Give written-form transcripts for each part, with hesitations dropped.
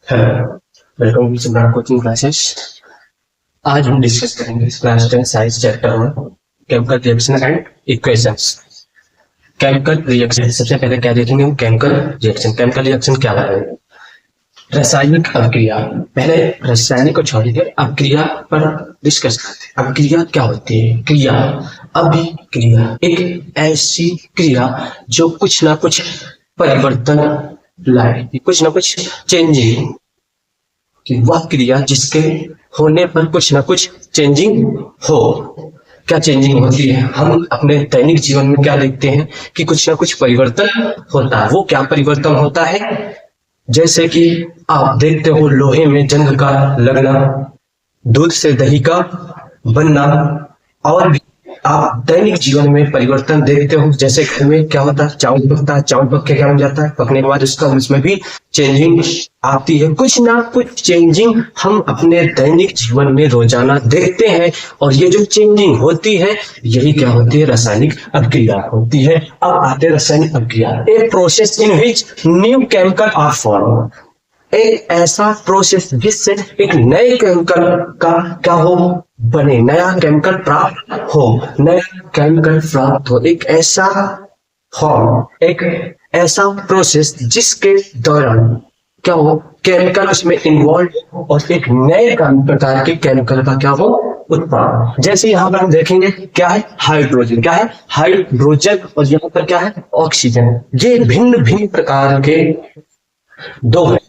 Hello, welcome to Simran coaching classes. आज हम discuss करेंगे क्लास 10 साइंस चैप्टर में chemical reaction and equations. Chemical reaction सबसे पहले क्या देखेंगे हम? Chemical reaction. केमिकल रिएक्शन क्या है? रासायनिक अभिक्रिया। पहले रासायनिक को छोड़िए, अभिक्रिया पर डिस्कस करते हैं। अभिक्रिया क्या होती है? क्रिया, अभिक्रिया एक ऐसी क्रिया जो कुछ ना कुछ परिवर्तन लाए, कुछ ना कुछ चेंजिंग कि वह क्रिया जिसके होने पर कुछ ना कुछ चेंजिंग हो। क्या चेंजिंग होती है? हम अपने दैनिक जीवन में क्या देखते हैं कि कुछ ना कुछ परिवर्तन होता है। वो क्या परिवर्तन होता है? जैसे कि आप देखते हो लोहे में जंग का लगना, दूध से दही का बनना, और भी आप दैनिक जीवन में परिवर्तन देखते हो। जैसे घर में क्या होता है, चावल पकता है, चावल पक के क्या बन जाता है, पकने के बाद उसमें भी चेंजिंग आती है। कुछ ना कुछ चेंजिंग हम अपने दैनिक जीवन में रोजाना देखते हैं, और ये जो चेंजिंग होती है यही क्या होती है? रासायनिक अभिक्रिया होती है। अब आते हैं रासायनिक अभिक्रिया। A process in which new chemical are form. एक ऐसा प्रोसेस जिससे एक नए केमिकल का क्या हो, बने, नया केमिकल प्राप्त हो, नया केमिकल प्राप्त हो। एक ऐसा फॉर्म, एक ऐसा प्रोसेस जिसके दौरान क्या हो, केमिकल उसमें इन्वॉल्व और एक नए प्रकार के केमिकल का क्या हो, उत्पादन। जैसे यहाँ पर हम देखेंगे क्या है, हाइड्रोजन। क्या है? हाइड्रोजन। और यहाँ पर क्या है, ऑक्सीजन। ये भिन्न भिन्न प्रकार के दो है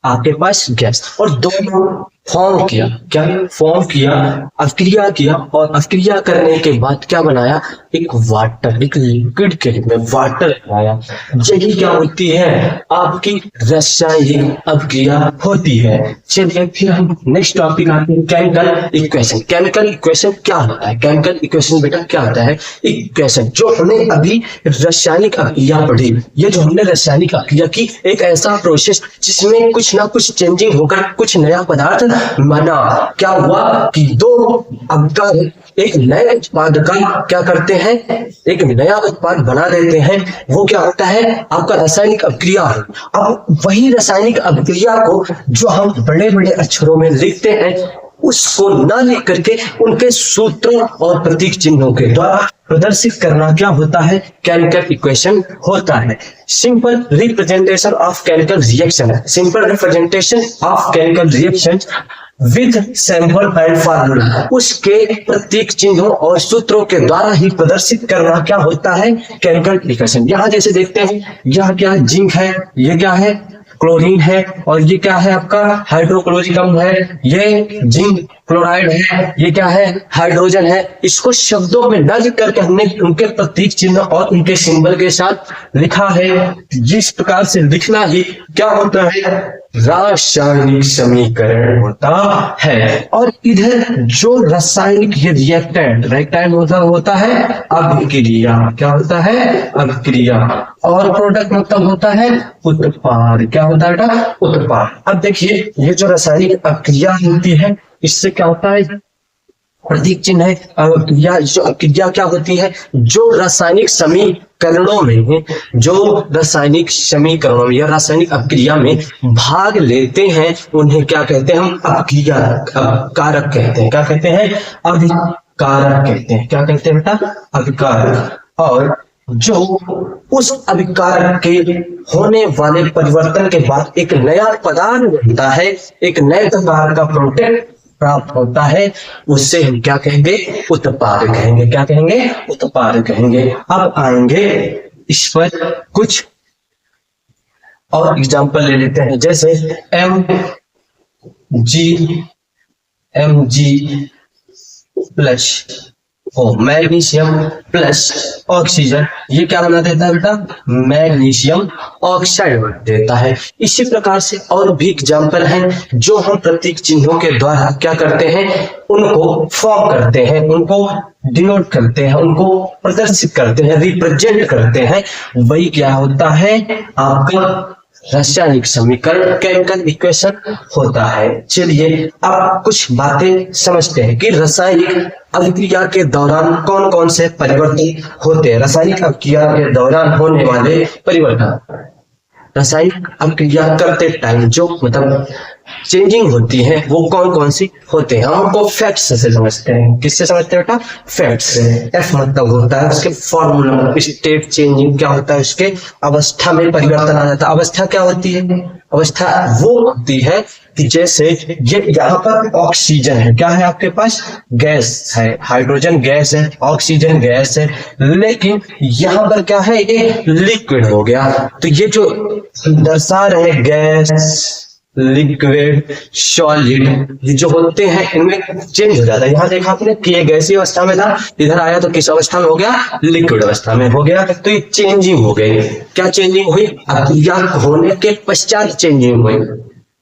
आपके पास गैस, और दोनों फॉर्म किया। क्या फॉर्म किया? अभिक्रिया किया, और अभिक्रिया करने के बाद क्या बनाया? एक वाटर, एक लिक्विड के रूप में वाटर बनाया। यही क्या होती है? आपकी रासायनिक अभिक्रिया होती है। चलिए फिर हम नेक्स्ट टॉपिक आते हैं, केमिकल इक्वेशन। केमिकल इक्वेशन क्या होता है? केमिकल इक्वेशन बेटा क्या होता है? इक्वेशन जो हमने अभी रासायनिक अभिक्रिया पढ़ी, ये जो हमने रासायनिक अभिक्रिया की, एक ऐसा प्रोसेस जिसमें कुछ ना कुछ चेंजिंग होकर कुछ नया पदार्थ बना। क्या हुआ कि दो अभिकार एक नए उत्पाद का क्या करते हैं, एक नया उत्पाद बना देते हैं। वो क्या होता है? आपका रासायनिक अभिक्रिया है। अब वही रासायनिक अभिक्रिया को जो हम बड़े बड़े अक्षरों में लिखते हैं, उसको न लिख करके उनके सूत्रों और प्रतीक चिन्हों के द्वारा प्रदर्शित करना क्या होता है? केमिकल इक्वेशन होता है। Simple representation of chemical reaction. Simple representation of chemical reaction with symbol and formula. उसके प्रतीक चिन्हों और सूत्रों के द्वारा ही प्रदर्शित करना क्या होता है? Chemical equation. यहाँ जैसे देखते हैं, यह क्या है? जिंक है, ये क्या है? क्लोरीन है, और ये क्या है? आपका हाइड्रोक्लोरिक अम्ल है, ये जिंक क्लोराइड है, ये क्या है? हाइड्रोजन है। इसको शब्दों में न लिख करके हमने उनके प्रतीक चिन्ह और उनके सिंबल के साथ लिखा है। जिस प्रकार से लिखना ही क्या होता है? रासायनिक समीकरण होता है। और इधर जो रासायनिक ये रिएक्टेंट होता है अभिक्रिया। क्या होता है? अभिक्रिया। और प्रोडक्ट मतलब होता है उत्पाद। क्या होता है बेटा? उत्पाद। अब देखिए, ये जो रासायनिक अभिक्रिया होती है, इससे क्या होता है? प्रतीक चिन्ह है। जो अभिक्रिया क्या होती है? जो रासायनिक समीकरणों में, जो रासायनिक समीकरणों में या रासायनिक अभिक्रिया में भाग लेते हैं, उन्हें क्या कहते हैं? हम अभिक्रिया कारक कहते हैं। क्या कहते हैं? अभिकारक कहते हैं। क्या कहते हैं बेटा? अभिकारक। और जो उस अभिकारक के होने वाले परिवर्तन के बाद एक नया पदार्थ बनता है, एक नए प्रकार का प्रोडक्ट प्राप्त होता है, उससे हम क्या कहेंगे? उत्पाद कहेंगे। क्या कहेंगे? उत्पाद कहेंगे। अब आएंगे इस पर कुछ और एग्जांपल ले लेते हैं। जैसे Mg plus magnesium plus oxygen, ये क्या बना देता है बेटा? मैग्नीशियम ऑक्साइड बना देता है। इसी प्रकार से और भी एग्जाम्पल हैं जो हम प्रतीक चिन्हों के द्वारा क्या करते हैं? उनको फॉर्म करते हैं, उनको डिनोट करते हैं, उनको प्रदर्शित करते हैं, रिप्रेजेंट करते हैं। वही क्या होता है? आपका रासायनिक समीकरण, केमिकल इक्वेशन होता है। चलिए अब कुछ बातें समझते हैं कि रासायनिक अभिक्रिया के दौरान कौन कौन से परिवर्तन होते हैं। रासायनिक अभिक्रिया के दौरान होने वाले परिवर्तन। रासायनिक अभिक्रिया करते टाइम जो मतलब चेंजिंग होती है वो कौन कौन सी होते हैं, हम उनको फैक्ट्स से समझते हैं। किससे समझते हैं बेटा? फैक्ट्स से। एफ मतलब होता है उसके फॉर्मूला, स्टेट चेंजिंग क्या होता है, उसके अवस्था में परिवर्तन आ जाता है। अवस्था क्या होती है? अवस्था वो होती है कि जैसे ये यहाँ पर ऑक्सीजन है, क्या है आपके पास? गैस है, हाइड्रोजन गैस है, ऑक्सीजन गैस है, लेकिन यहाँ पर क्या है? ये लिक्विड हो गया। तो ये जो दर्शा रहे गैस, लिक्विड, सॉलिड, ये जो होते हैं इनमें चेंज हो जाता है। यहाँ देखा आपने कि ये गैसीय अवस्था में था, इधर आया तो किस अवस्था में हो गया? लिक्विड अवस्था में हो गया। तो ये चेंजिंग हो गई। क्या चेंजिंग हुई? अभिक्रिया होने के पश्चात चेंजिंग हुई,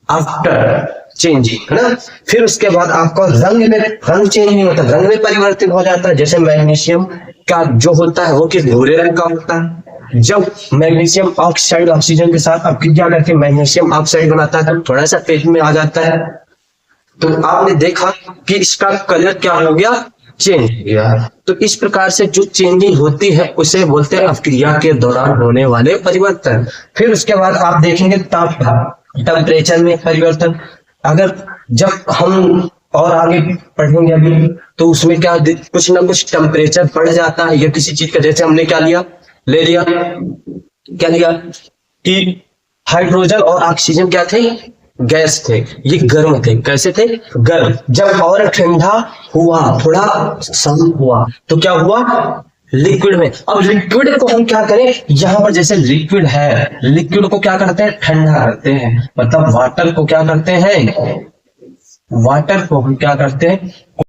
आफ्टर चेंजिंग, है ना। फिर उसके बाद आपको रंग चेंज नहीं होता, रंग में परिवर्तित हो जाता है। जैसे मैग्नीशियम का जो होता है वो किस भूरे रंग का होता है। जब मैग्नीशियम ऑक्साइड ऑक्सीजन के साथ अभिक्रिया करके मैग्नीशियम ऑक्साइड बनाता है तो थोड़ा सा पेज में आ जाता है। तो आपने देखा कि इसका कलर क्या हो गया? चेंज हो गया। तो इस प्रकार से जो चेंजिंग होती है उसे बोलते हैं अभिक्रिया के दौरान होने वाले परिवर्तन। फिर उसके बाद आप देखेंगे टेम्परेचर में परिवर्तन। अगर जब हम और आगे पढ़ेंगे अभी तो उसमें क्या कुछ ना कुछ टेम्परेचर बढ़ जाता है या किसी चीज का, जैसे हमने क्या लिया कि हाइड्रोजन और ऑक्सीजन क्या थे? गैस थे, ये गर्म थे। कैसे थे? गर्म। जब और ठंडा हुआ, थोड़ा शांत हुआ तो क्या हुआ? लिक्विड में। अब लिक्विड को हम क्या करें? यहाँ पर जैसे लिक्विड है, लिक्विड को क्या करते हैं? ठंडा करते हैं। मतलब वाटर को क्या करते हैं? वाटर को हम क्या करते हैं?